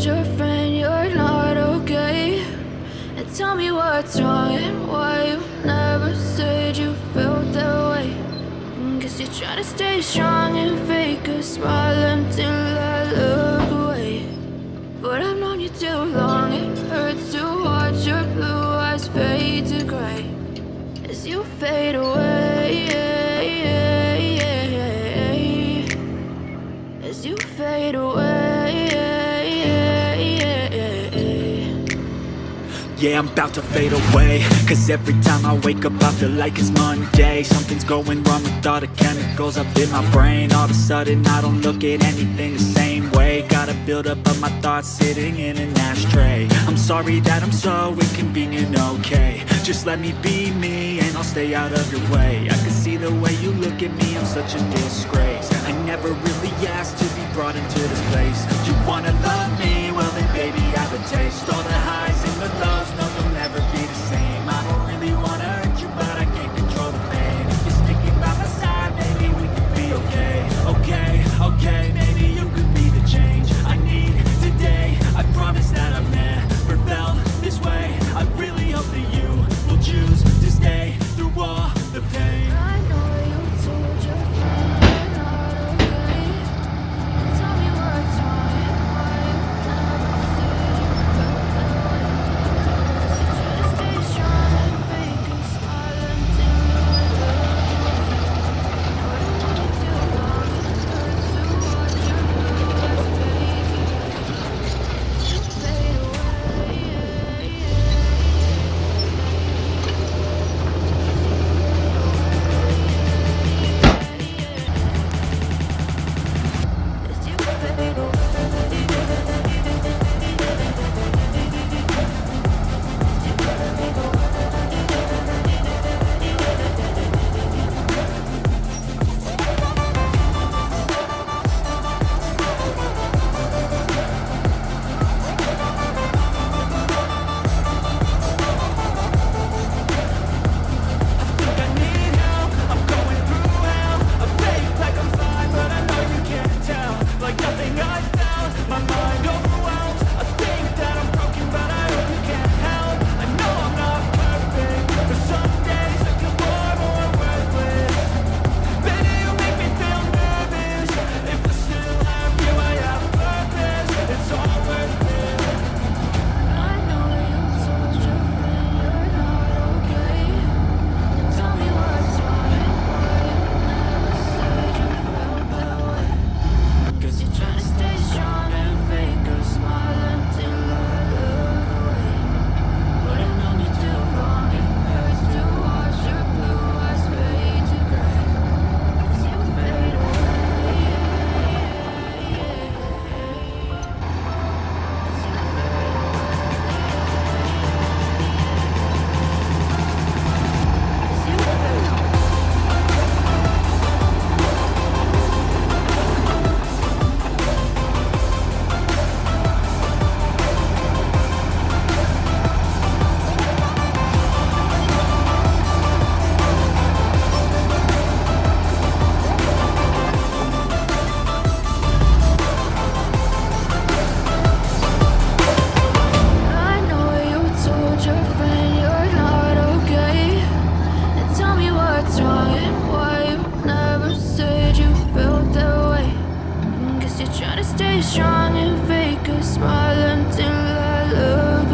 your friend you're not okay? And tell me what's wrong and why you never said you felt that way. Guess you're trying to stay strong and fake a smile until I look away. But I've known you too long, it hurts to watch your blue eyes fade to gray as you fade away, as you fade away. Yeah, I'm about to fade away, cause every time I wake up I feel like it's Monday. Something's going wrong with all the chemicals up in my brain. All of a sudden I don't look at anything the same way. Got a buildup of my thoughts sitting in an ashtray. I'm sorry that I'm so inconvenient, okay? Just let me be me and I'll stay out of your way. I can see the way you look at me, I'm such a disgrace. I never really asked to be brought into this place. You wanna love me? Well then baby I have a taste. All the highs and the lows, no, they'll never be the same. I don't really wanna hurt you, but I can't control the pain. If you're sticking by my side, maybe we could be okay. Okay, maybe you could be the change I need today. I promise that I've never felt this way. I really hope that you will choose to stay through all the pain. I know you told your friend you're not okay. Tell me what's wrong and why you never said you felt that way. Just stay strong and fake a smile until I look away. But I know you too long, it hurts to watch your blue eyes fade to gray. You fade away. As you fade away. I know you told your friend you're not okay. Tell me what's wrong and why you never said you felt that way. Cause you're trying to stay strong and fake a smile until I look away. But I've known you too long, it hurts to watch your blue eyes fade to gray as you fade away. I know you told your friend you're not okay. And tell me what's wrong and why you never said you felt that way. Guess you're trying to stay strong and fake a smile until I look